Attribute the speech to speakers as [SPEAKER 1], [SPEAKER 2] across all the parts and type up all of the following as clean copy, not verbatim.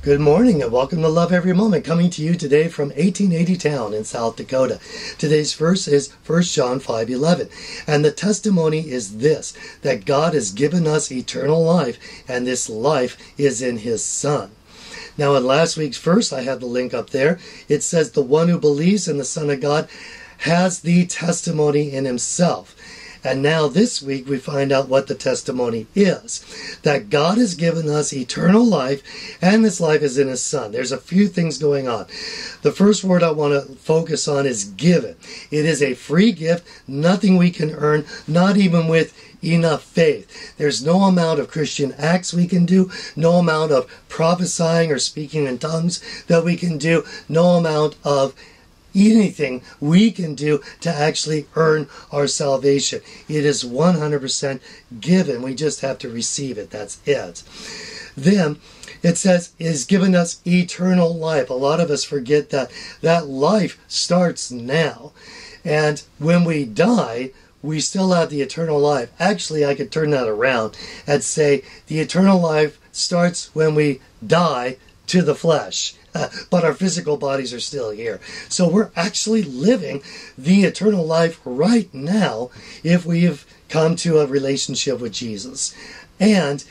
[SPEAKER 1] Good morning and welcome to Love Every Moment, coming to you today from 1880 Town in South Dakota. Today's verse is 1 John 5:11, and the testimony is this, that God has given us eternal life, and this life is in His Son. Now in last week's verse, I have the link up there. It says, the one who believes in the Son of God has the testimony in himself. And now this week we find out what the testimony is. That God has given us eternal life, and this life is in His Son. There's a few things going on. The first word I want to focus on is given. It is a free gift, nothing we can earn, not even with enough faith. There's no amount of Christian acts we can do, no amount of prophesying or speaking in tongues that we can do, no amount of anything we can do to actually earn our salvation. It is 100% given. We just have to receive it. That's it. Then it says it has given us eternal life. A lot of us forget that that life starts now. And when we die, we still have the eternal life. Actually, I could turn that around and say the eternal life starts when we die to the flesh. But our physical bodies are still here. So we're actually living the eternal life right now if we have come to a relationship with Jesus. And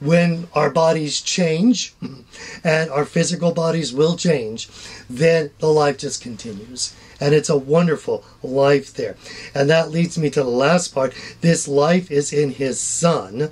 [SPEAKER 1] when our bodies change, and our physical bodies will change, then the life just continues. And it's a wonderful life there. And that leads me to the last part. This life is in His Son.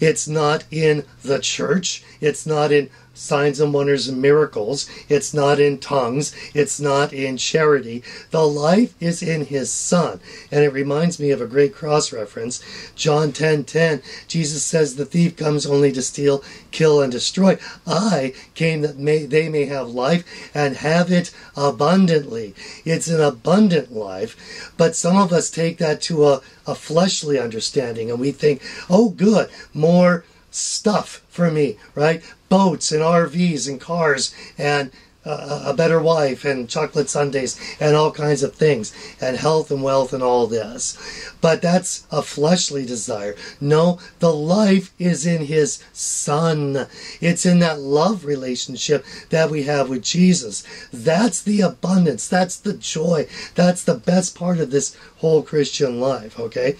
[SPEAKER 1] It's not in the church. It's not in signs and wonders and miracles. It's not in tongues. It's not in charity. The life is in His Son. And it reminds me of a great cross reference. John 10:10. Jesus says, the thief comes only to steal, kill, and destroy. I came that they may have life and have it abundantly. It's an abundant life. But some of us take that to a fleshly understanding, and we think, oh good, more stuff for me, right? Boats and RVs and cars and a better wife and chocolate sundaes and all kinds of things and health and wealth and all this. But that's a fleshly desire. No, the life is in His Son. It's in that love relationship that we have with Jesus. That's the abundance. That's the joy. That's the best part of this whole Christian life, okay?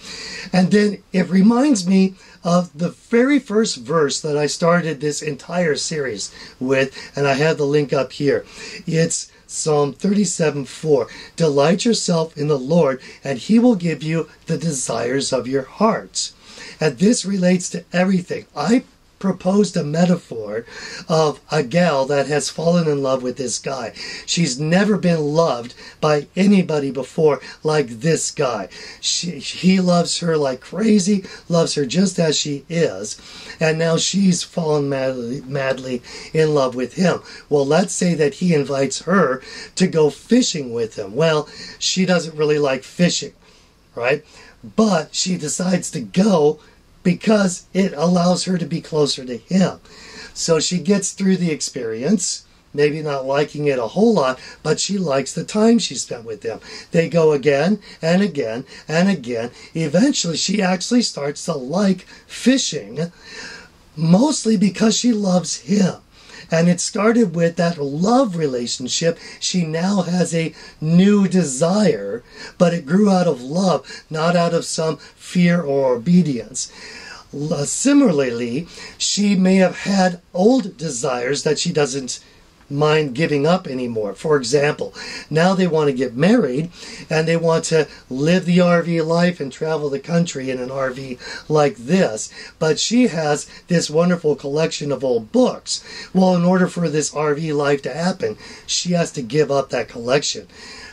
[SPEAKER 1] And then it reminds me of the very first verse that I started this entire series with, and I have the link up here. It's Psalm 37:4. Delight yourself in the Lord, and He will give you the desires of your heart. And this relates to everything. I proposed a metaphor of a gal that has fallen in love with this guy. She's never been loved by anybody before like this guy. He loves her like crazy, loves her just as she is, and now she's fallen madly in love with him. Well, let's say that he invites her to go fishing with him. Well, she doesn't really like fishing, right? But she decides to go because it allows her to be closer to him. So she gets through the experience, maybe not liking it a whole lot, but she likes the time she spent with him. They go again and again and again. Eventually she actually starts to like fishing, mostly because she loves him. And it started with that love relationship. She now has a new desire, but it grew out of love, not out of some fear or obedience. Similarly, she may have had old desires that she doesn't mind giving up anymore. For example, now they want to get married and they want to live the RV life and travel the country in an RV like this, but she has this wonderful collection of old books. Well, in order for this RV life to happen, she has to give up that collection.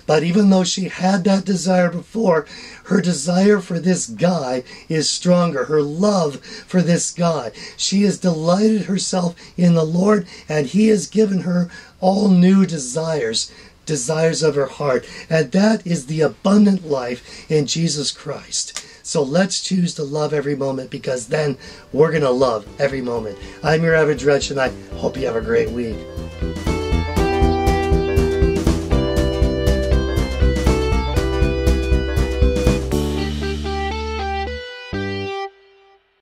[SPEAKER 1] But even though she had that desire before, her desire for this guy is stronger. Her love for this guy. She has delighted herself in the Lord, and He has given her all new desires of her heart. And that is the abundant life in Jesus Christ. So let's choose to love every moment, because then we're going to love every moment. I'm your average wretch, and I hope you have a great week.